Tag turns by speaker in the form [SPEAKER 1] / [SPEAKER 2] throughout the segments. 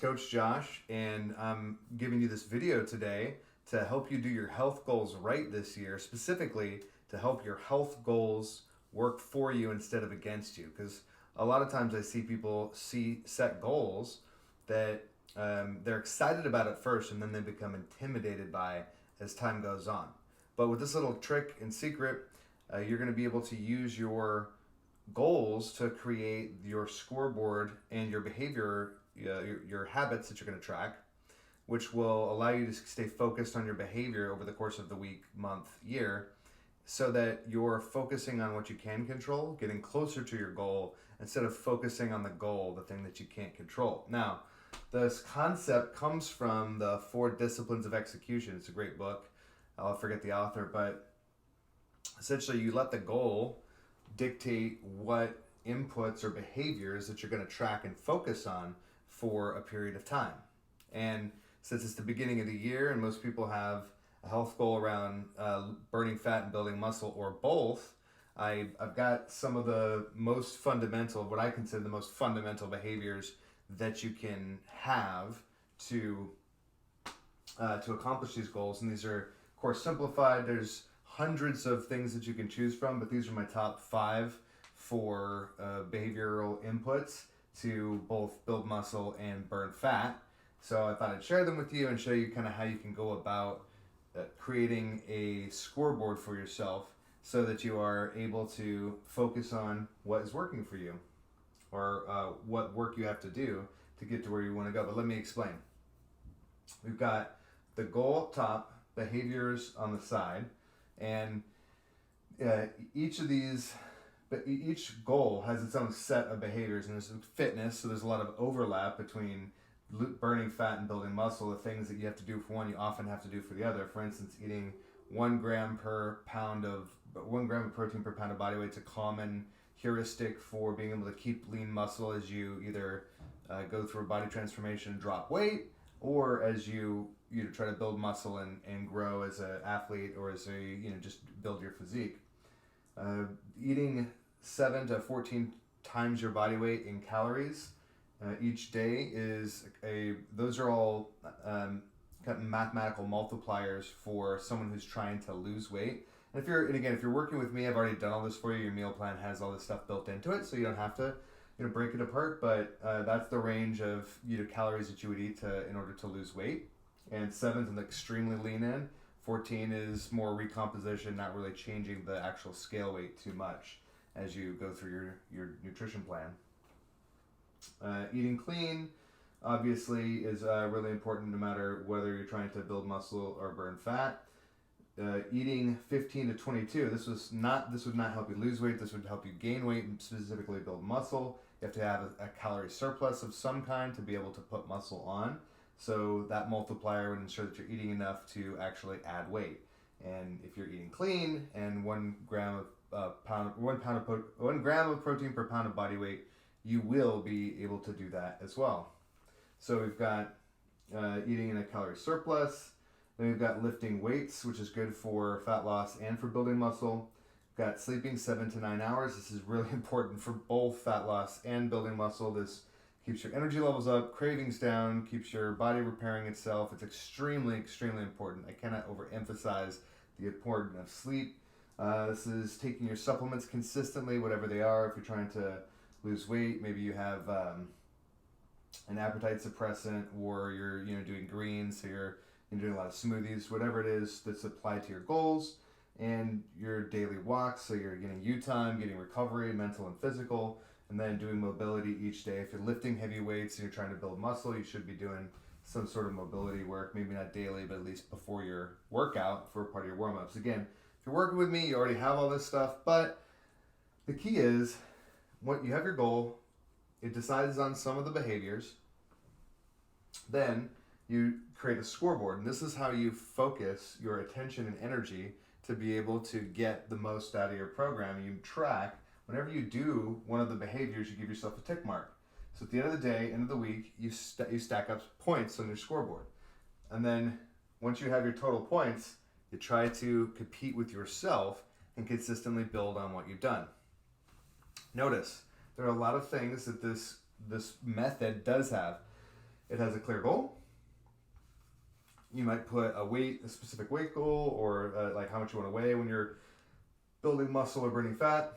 [SPEAKER 1] Coach Josh, and I'm giving you this video today to help you do your health goals right this year, specifically to help your health goals work for you instead of against you. Because a lot of times I see people set goals that they're excited about at first, and then they become intimidated by as time goes on. But with this little trick and secret, you're going to be able to use your goals to create your scoreboard and your behavior, your habits that you're going to track, which will allow you to stay focused on your behavior over the course of the week, month, year, so that you're focusing on what you can control, getting closer to your goal instead of focusing on the goal, the thing that you can't control. Now, this concept comes from the Four Disciplines of Execution. It's a great book. I'll forget the author, but essentially you let the goal dictate what inputs or behaviors that you're going to track and focus on for a period of time. And since it's the beginning of the year and most people have a health goal around burning fat and building muscle or both, I've got some of the most fundamental, what I consider the most fundamental behaviors that you can have to accomplish these goals. And these are, of course, simplified. There's hundreds of things that you can choose from, but these are my top 5 for behavioral inputs to both build muscle and burn fat. So I thought I'd share them with you and show you kind of how you can go about creating a scoreboard for yourself so that you are able to focus on what is working for you or what work you have to do to get to where you want to go. But let me explain. We've got the goal up top, behaviors on the side, and each goal has its own set of behaviors. And there's fitness, so there's a lot of overlap between burning fat and building muscle. The things that you have to do for one, you often have to do for the other. For instance, eating 1 gram of protein per pound of body weight is a common heuristic for being able to keep lean muscle as you either go through a body transformation and drop weight, or as you try to build muscle and grow as an athlete, or as just build your physique. Eating 7 to 14 times your body weight in calories each day those are all kind of mathematical multipliers for someone who's trying to lose weight. And if you're working with me, I've already done all this for you. Your meal plan has all this stuff built into it, so you don't have to break it apart. But that's the range of calories that you would eat in order to lose weight. And 7 is an extremely lean in. 14 is more recomposition, not really changing the actual scale weight too much as you go through your nutrition plan. Eating clean, obviously, is really important no matter whether you're trying to build muscle or burn fat. Eating 15 to 22, this would not help you lose weight. This would help you gain weight and specifically build muscle. You have to have a calorie surplus of some kind to be able to put muscle on. So that multiplier would ensure that you're eating enough to actually add weight. And if you're eating clean and 1 gram of protein per pound of body weight, you will be able to do that as well. So we've got eating in a calorie surplus. Then we've got lifting weights, which is good for fat loss and for building muscle. We've got sleeping 7 to 9 hours. This is really important for both fat loss and building muscle. This keeps your energy levels up, cravings down, keeps your body repairing itself. It's extremely, extremely important. I cannot overemphasize the importance of sleep. This is taking your supplements consistently, whatever they are. If you're trying to lose weight, maybe you have an appetite suppressant, or you're doing greens, so you're doing a lot of smoothies, whatever it is that's applied to your goals, and your daily walks, so you're getting U time, getting recovery, mental and physical, and then doing mobility each day. If you're lifting heavy weights and you're trying to build muscle, you should be doing some sort of mobility work, maybe not daily, but at least before your workout for part of your warm-ups. Again, if you're working with me, you already have all this stuff, but the key is, what you have your goal, it decides on some of the behaviors, then you create a scoreboard, and this is how you focus your attention and energy to be able to get the most out of your program. You track, whenever you do one of the behaviors, you give yourself a tick mark. So at the end of the day, end of the week, you stack up points on your scoreboard. And then once you have your total points, you try to compete with yourself and consistently build on what you've done. Notice, there are a lot of things that this method does have. it has a clear goal. You might put a specific weight goal, or like how much you want to weigh when you're building muscle or burning fat.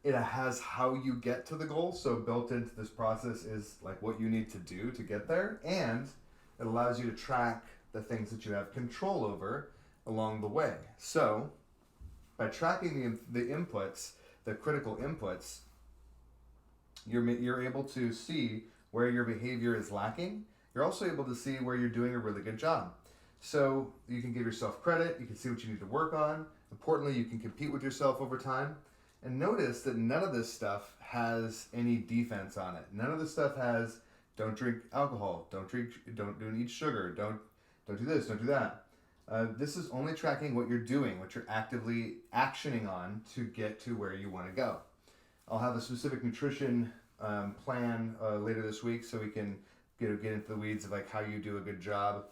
[SPEAKER 1] It has how you get to the goal, so built into this process is like what you need to do to get there, and it allows you to track the things that you have control over along the way. So by tracking the inputs, the critical inputs, you're able to see where your behavior is lacking. You're also able to see where you're doing a really good job. So you can give yourself credit, you can see what you need to work on. Importantly, you can compete with yourself over time. And notice that none of this stuff has any defense on it. None of this stuff has, don't drink alcohol, don't eat sugar, don't do this, don't do that. This is only tracking what you're doing, what you're actively actioning on to get to where you want to go. I'll have a specific nutrition plan later this week, so we can get into the weeds of like how you do a good job,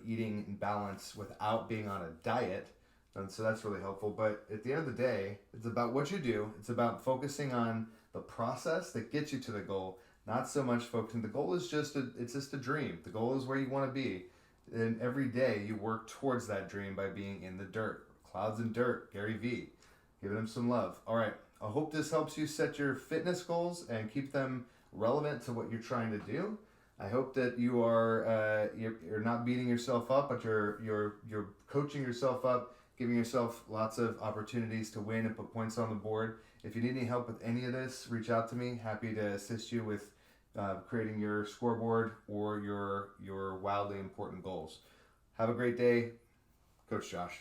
[SPEAKER 1] eating in balance without being on a diet. And so that's really helpful. But at the end of the day, it's about what you do. It's about focusing on the process that gets you to the goal, not so much focusing. The goal is just a dream. The goal is where you want to be. And every day you work towards that dream by being in the dirt. Clouds and dirt, Gary Vee. Giving him some love. All right. I hope this helps you set your fitness goals and keep them relevant to what you're trying to do. I hope that you are you're not beating yourself up, but you're coaching yourself up, giving yourself lots of opportunities to win and put points on the board. If you need any help with any of this, reach out to me. Happy to assist you with creating your scoreboard or your wildly important goals. Have a great day. Coach Josh.